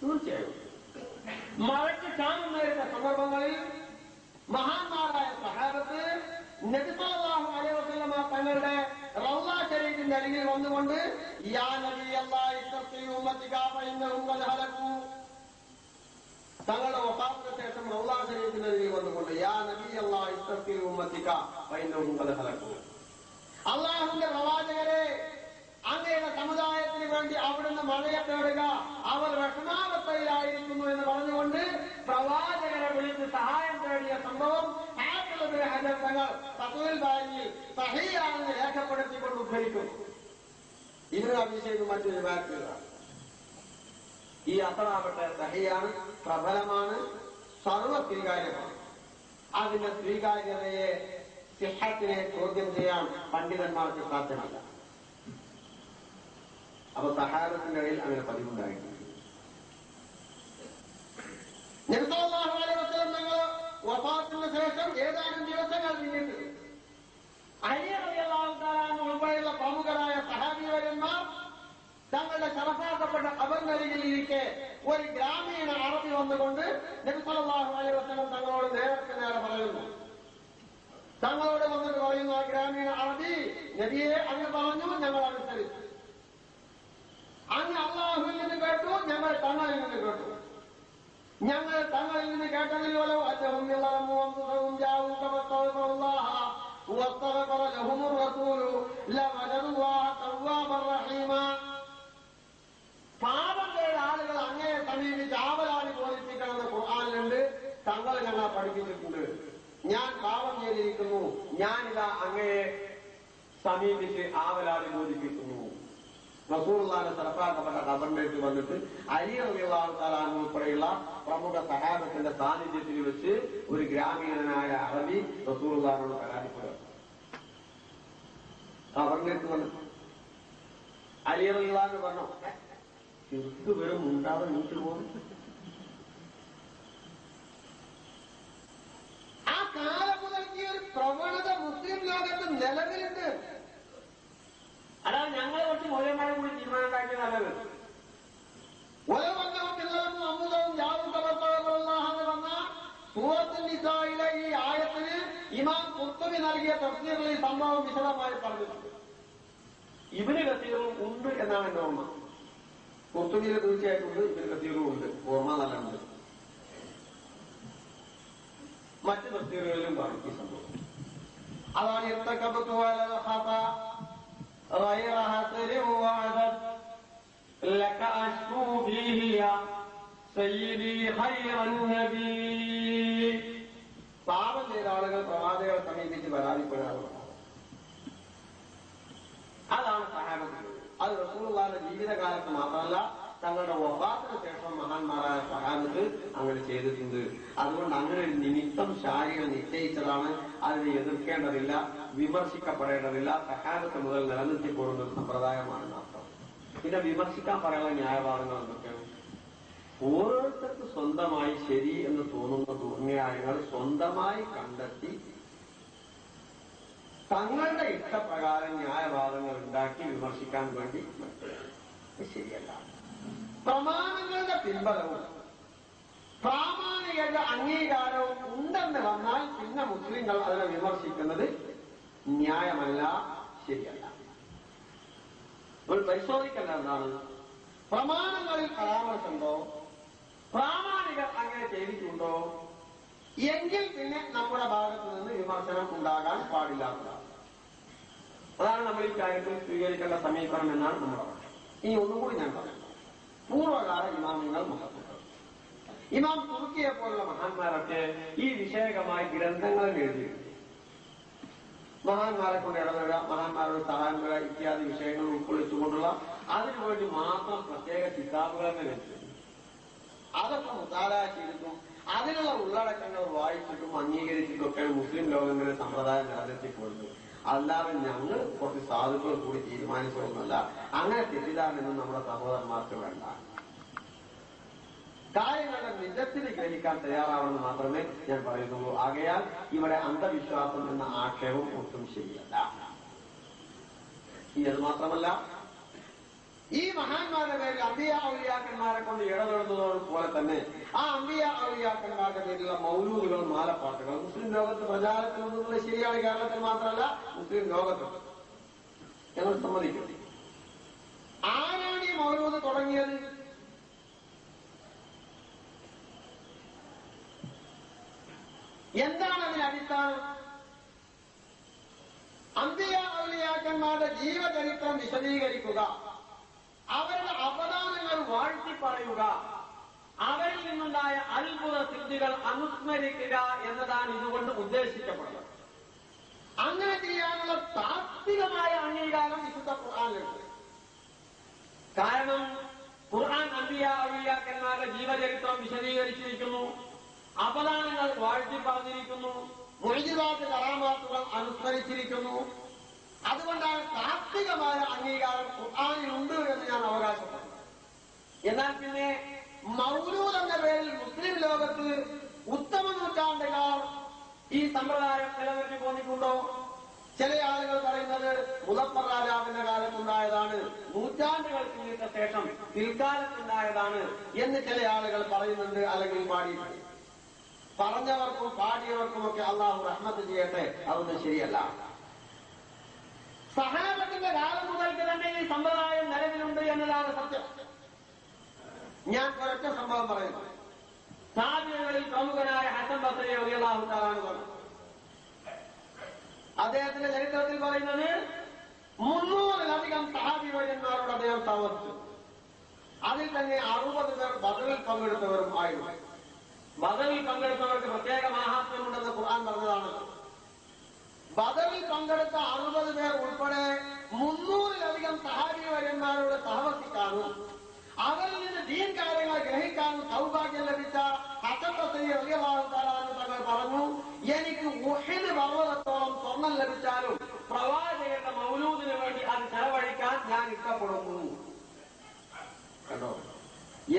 തീർച്ചയായും മഴയ്ക്ക് ക്ഷാമം നേരിട്ട സന്ദർഭങ്ങളിൽ മഹാന്മാരായ സഹാബത്ത് നബി സല്ലല്ലാഹു അലൈഹി വസല്ലമ തങ്ങളുടെ റൗള ശരീഫിന്റെ അരികിൽ വന്നുകൊണ്ട് യാ നബി അല്ലാഹി ഇസ്തഖി ഉമ്മതിക ഫഇന്നഹും ഖദ് ഹലകൂ, തങ്ങളുടെ വഫാത്തിന് ശേഷം റൗള ശരീഫിന്റെ അരികിൽ വന്നുകൊണ്ട് യാ നബി അല്ലാഹി ഇസ്തഖി ഉമ്മതിക ഫഇന്നഹും ഖദ് ഹലകൂ, അല്ലാഹുവിന്റെ പ്രവാചകരെ അങ്ങയുടെ സമുദായത്തിന് വേണ്ടി അവിടുന്ന് മഴയെ തേടുക, അവർ വിഷമാവസ്ഥയിലായിരിക്കുന്നു എന്ന് പറഞ്ഞുകൊണ്ട് പ്രവാചകരെ വിളിച്ച് സഹായം തേടിയ സംഭവം ഹജർ തങ്ങൾ ഫത്ഹുൽ ബാരിയിൽ സഹീഹാണെന്ന് രേഖപ്പെടുത്തിക്കൊണ്ട് ഉദ്ധരിക്കുന്നു. ഇബ്നു അബീ ശൈബ മറ്റൊരു വാക്യമാണ്. ഈ അസറാവട്ടെ സഹീഹാണ്, പ്രബലമാണ്, സർവ സ്വീകാര്യമാണ്. അതിന്റെ സ്വീകാര്യതയെ സിഹത്തിനെ ചോദ്യം ചെയ്യാൻ പണ്ഡിതന്മാർക്ക് സാധ്യമല്ല. അപ്പൊ സഹാബത്തിന്റെ ഇടയിൽ അങ്ങനെ പതിവുണ്ടായിട്ടുണ്ട്. നബി സല്ലല്ലാഹു അലൈഹി വസല്ലം തങ്ങൾ വഫാത്തിന് ശേഷം ഏതാനും ദിവസങ്ങൾ പിന്നിട്ട് അലി റളിയല്ലാഹു തആല അൻഹു ഉൾപ്പെടെയുള്ള പ്രമുഖരായ സഹാബിവര്യന്മാർ തങ്ങളുടെ ശറഫാക്കപ്പെട്ട ഖബറിനരികിൽ ഇരിക്കെ ഒരു ഗ്രാമീണ അറബി വന്നുകൊണ്ട് നബി സല്ലല്ലാഹു അലൈഹി വസല്ലം തങ്ങളോട് നേർക്ക് നേരെ പറയുന്നു. തങ്ങളോട് വന്നിട്ട് പറയുന്നു, ആ ഗ്രാമീണ അറബി, നബിയെ അങ്ങ് പറഞ്ഞു, ഞങ്ങൾ അനുസരിച്ചു. അങ്ങ് അല്ലാഹുവിൽ നിന്ന് കേട്ടു, ഞങ്ങൾ തങ്ങളിൽ നിന്ന് കേട്ടു. ഞങ്ങൾ തങ്ങളിൽ നിന്ന് കേട്ടതിൽ വലോ അല്ലഹും യളമൂൻ ജാഊ കമത്തല്ലാഹ വസ്തഗഫറ ലഹുമുർ റസൂലു ലവജദുല്ലാഹ തവ്വാബർ റഹീമ. പാപം ചെയ്ത ആളുകൾ അങ്ങയെ സമീപിച്ച് ആവലാതി ബോധിപ്പിക്കണമെന്ന് ഖുർആനിലുണ്ട്. തങ്ങൾ ഞങ്ങളെ പഠിപ്പിച്ചിട്ടുണ്ട്. ഞാൻ പാപം ചെയ്തിരിക്കുന്നു, ഞാനിതാ അങ്ങയെ സമീപിച്ച് ആവലാതി ബോധിപ്പിക്കുന്നു. റസൂലുള്ളാഹിന്റെ ശറഫാക്കപ്പെട്ട ഖബറിലേക്ക് വന്നിട്ട് അലി റളിയല്ലാഹു തആല അൻഹു ഉൾപ്പെടെയുള്ള പ്രമുഖ സഹാബത്തിന്റെ സാന്നിധ്യത്തിൽ വെച്ച് ഒരു ഗ്രാമീണനായ അറബി റസൂലുള്ളാഹിനോട് പരാതിപ്പെടുക. ഖബറിലേക്ക് വന്നിട്ട് അലി റളിയല്ലാഹു പറഞ്ഞു, ചെറുക്ക് വെറും ഉണ്ടാവാൻ നീട്ടു പോകും. ആ കാലം മുതൽക്ക് ഒരു പ്രവണത മുസ്ലിം ലോകത്ത് നിലവിലുണ്ട്. അതാണ് ഞങ്ങളെ കുറച്ച് മൂല്യന്മാരെ കൂടി തീരുമാനം ഉണ്ടാക്കിയ നല്ലത്. സൂറത്തുൽ നിസായിലെ ഈ ആയത്തിന് ഇമാം ഖുർത്തുബി നൽകിയ തഫ്സീറിൽ ഈ സംഭവം വിശദമായി പറഞ്ഞിട്ടുണ്ട്. ഇബ്നു കസീറും ഉണ്ട് എന്നാണ് എന്റെ ഓർമ്മ. ഖുർത്തുബിയിൽ തീർച്ചയായിട്ടും ഉണ്ട്, ഇബ്നു കസീറും ഉണ്ട്, ഓർമ്മ നല്ലുണ്ട്. മറ്റ് തഫ്സീറുകളിലും പറയും ഈ സംഭവം. അതാണ് غير حسر وعدد لك أشكو فيه يا سيدي خير النبي. പാപം ചെയ്ത ആളുകൾ പ്രവാചകരെ സമീപിച്ച് പരാതിപ്പെടാറുണ്ട്. അതാണ് സഹാബത്ത്. അത് റസൂലുള്ളാഹിന്റെ ജീവിതകാലത്ത് മാത്രമല്ല, തങ്ങളുടെ വഫാത്തിന് ശേഷം മഹാന്മാരായ സഹാബത്ത് അങ്ങനെ ചെയ്തിട്ടുണ്ട്. അതുകൊണ്ട് അങ്ങനെ ഒരു നിമിത്തം ശാരികൾ നിശ്ചയിച്ചതാണ്. അതിനെ എതിർക്കേണ്ടതില്ല, വിമർശിക്കപ്പെടേണ്ടതില്ല. സഹാബത്ത് മുതൽ നിലനിർത്തിപ്പോടുന്ന ഒരു സമ്പ്രദായമാണ് മാത്രം. പിന്നെ വിമർശിക്കാൻ പറയാനുള്ള ന്യായവാദങ്ങൾ എന്തൊക്കെയാണ്? ഓരോരുത്തർക്ക് സ്വന്തമായി ശരി എന്ന് തോന്നുന്ന ന്യായങ്ങൾ സ്വന്തമായി കണ്ടെത്തി തങ്ങളുടെ ഇഷ്ടപ്രകാരം ന്യായവാദങ്ങൾ ഉണ്ടാക്കി വിമർശിക്കാൻ വേണ്ടി ശരിയല്ല. പ്രമാണങ്ങളുടെ പിൻബലവും പ്രാമാണികരുടെ അംഗീകാരവും ഉണ്ടെന്ന് വന്നാൽ പിന്നെ മുസ്ലിങ്ങൾ അതിനെ വിമർശിക്കുന്നത് ന്യായമല്ല, ശരിയല്ല. നമ്മൾ പരിശോധിക്കേണ്ട എന്താണ്? പ്രമാണങ്ങളിൽ പരാമർശമുണ്ടോ, പ്രാമാണികർ അങ്ങനെ ചെയ്തിട്ടുണ്ടോ എങ്കിൽ പിന്നെ നമ്മുടെ ഭാഗത്ത് നിന്ന് വിമർശനം ഉണ്ടാകാൻ പാടില്ലാത്തതാണ്. അതാണ് നമ്മൾ ഈ കാര്യത്തിൽ സ്വീകരിക്കേണ്ട സമീപനം എന്നാണ് നമ്മുടെ പക്ഷം. ഇനി ഒന്നുകൂടി ഞാൻ പറയാം. പൂർവ്വകാല ഇമാമിങ്ങൾ മഹത്വങ്ങൾ, ഇമാം തുർക്കിയെ പോലുള്ള മഹാന്മാരൊക്കെ ഈ വിഷയകമായി ഗ്രന്ഥങ്ങൾ എഴുതിയിട്ടുണ്ട്. മഹാന്മാരെ കൊണ്ട് ഇടപെടുക, മഹാന്മാരോട് സഹായം ചെയ്യുക ഇത്യാദി വിഷയങ്ങൾ ഉൾക്കൊള്ളിച്ചുകൊണ്ടുള്ള അതിനുവേണ്ടി മാത്രം പ്രത്യേക കിതാബുകളെ വെച്ചിട്ടുണ്ട്. അതൊക്കെ മുതാലാ ചെയ്തിട്ടും അതിനുള്ള ഉള്ളടക്കങ്ങൾ വായിച്ചിട്ടും അംഗീകരിച്ചിട്ടൊക്കെയാണ് മുസ്ലിം ലോകങ്ങളുടെ സമ്പ്രദായം നിലനിർത്തിപ്പോരുന്നത്. അല്ലാതെ ഞങ്ങൾ കുറച്ച് സാധുക്കൾ കൂടി തീരുമാനിച്ചതൊന്നുമല്ല. അങ്ങനെ തെറ്റിദ്ധാരണയൊന്നും നമ്മുടെ സഹോദരന്മാർക്ക് വേണ്ട. കാര്യങ്ങളുടെ നിജത്തിൽ ഗ്രഹിക്കാൻ തയ്യാറാവണമെന്ന് മാത്രമേ ഞാൻ പറയുന്നുള്ളൂ. ആകയാൽ ഇവിടെ അന്ധവിശ്വാസം എന്ന ആക്ഷേപം ഒട്ടും ശരിയല്ല. ഇനി അത് മാത്രമല്ല, ഈ മഹാന്മാരുടെ പേരിൽ അമ്പിയ ഔലിയാക്കന്മാരെ കൊണ്ട് ഇടപെടുന്നത് പോലെ തന്നെ ആ അമ്പിയ ഔലിയാക്കന്മാരുടെ പേരിലുള്ള മൗലൂദുകളും മാലപ്പാട്ടുകളും മുസ്ലിം ലോകത്ത് പ്രചാരത്തിൽ നിന്നുള്ള ശരിയാണ്. കേരളത്തിൽ മാത്രമല്ല മുസ്ലിം ലോകത്തും ഞങ്ങൾ സമ്മതിക്കും. ആരാണ് ഈ മൗലൂദ് തുടങ്ങിയത്? എന്താണ് അതിന് അടിസ്ഥാനം? അമ്പിയ ഔലിയാക്കന്മാരുടെ ജീവചരിത്രം വിശദീകരിക്കുക, അവരുടെ അവദാനങ്ങൾ വാഴ്ത്തി പറയുക, അവരിൽ നിന്നുണ്ടായ അത്ഭുത സിദ്ധികൾ അനുസ്മരിക്കുക എന്നതാണ് ഇതുകൊണ്ട് ഉദ്ദേശിക്കപ്പെടുന്നത്. അങ്ങനെ ചെയ്യാനുള്ള താത്വികമായ അംഗീകാരം വിശുദ്ധ ഖുർആനിലുണ്ട്. കാരണം ഖുർആൻ അമ്പിയ ഔലിയാക്കന്മാരുടെ ജീവചരിത്രം വിശദീകരിച്ചിരിക്കുന്നു, അവദാനങ്ങൾ വാഴ്ത്തി പറഞ്ഞിരിക്കുന്നു, മുഅ്ജിസാത്ത് കറാമാത്തുകൾ അനുസ്മരിച്ചിരിക്കുന്നു. അതുകൊണ്ടാണ് താത്വികമായ അംഗീകാരം ഖുർആനിലുണ്ട് എന്ന് ഞാൻ അവകാശപ്പെടുന്നു. എന്നാൽ പിന്നെ മൗലൂദ് എന്ന പേരിൽ മുസ്ലിം ലോകത്ത് ഉത്തമ നൂറ്റാണ്ടുകാർ ഈ സമ്പ്രദായം നിലനിർത്തി പോന്നിട്ടുണ്ടോ? ചില ആളുകൾ പറയുന്നത് മുദഫർ രാജാവിന്റെ കാലത്തുണ്ടായതാണ്, നൂറ്റാണ്ടുകൾക്ക് ശേഷം പിൽക്കാലത്തുണ്ടായതാണ് എന്ന് ചില ആളുകൾ പറയുന്നുണ്ട്, അല്ലെങ്കിൽ പാടിയിട്ടുണ്ട്. പറഞ്ഞവർക്കും പാടിയവർക്കുമൊക്കെ അള്ളാഹു റഹ്മത്ത് ചെയ്യട്ടെ, അതൊന്നും ശരിയല്ല. സഹാബത്തിന്റെ കാലം മുതൽക്ക് തന്നെ ഈ സമ്പ്രദായം നിലവിലുണ്ട് എന്നതാണ് സത്യം. ഞാൻ ഒരൊറ്റ സംഭവം പറയുന്നു. താബിഈകളിൽ പ്രമുഖനായ ഹസൻ ബസ്രി റളിയല്ലാഹു തആല അൻഹു അദ്ദേഹത്തിന്റെ ചരിത്രത്തിൽ പറയുന്നത് 300-ലധികം സഹാബിവര്യന്മാരോട് അദ്ദേഹം താമസിച്ചു. അതിൽ തന്നെ 60 പേർ ബദറിൽ പങ്കെടുത്തവരും ആയിരുന്നു. ബദറിൽ പങ്കെടുത്തവർക്ക് പ്രത്യേക മഹാത്മ്യമുണ്ടെന്ന് ഖുർആൻ പറഞ്ഞതാണ്. ബദറിൽ പങ്കെടുത്ത 60 പേർ ഉൾപ്പെടെ 300-ലധികം സഹാബിവര്യന്മാരോട് സഹവസിക്കാനും അവരിൽ നിന്ന് ദീൻ കാര്യങ്ങൾ ഗ്രഹിക്കാനും സൗഭാഗ്യം ലഭിച്ച ഹസൻ ബസ്രി റളിയല്ലാഹു തആല അൻഹു തങ്ങൾ പറഞ്ഞു, എനിക്ക് ഉഹദ് പർവ്വതത്തോളം സ്വർണം ലഭിച്ചാലും പ്രവാചകന്റെ മൗലൂദിന് വേണ്ടി അത് ചെലവഴിക്കാൻ ഞാൻ ഇഷ്ടപ്പെടുന്നു. കേട്ടോ,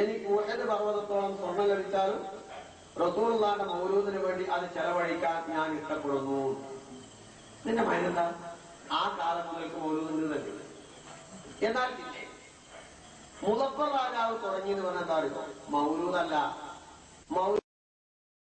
എനിക്ക് ഉഹദ് പർവ്വതത്തോളം സ്വർണം ലഭിച്ചാലും റസൂലുള്ളാഹിന്റെ മൗലൂദിന് വേണ്ടി അത് ചെലവഴിക്കാൻ ഞാൻ ഇഷ്ടപ്പെടുന്നു. നിന്റെ മൈനെന്താ? ആ കാലം മുതൽക്ക് മൗലൂദിന് തന്നെ. എന്നാൽ പിന്നെ മുദഫർ രാജാവ് തുടങ്ങിയെന്ന് പറഞ്ഞാൽ എന്താ? മൗലൂദല്ല,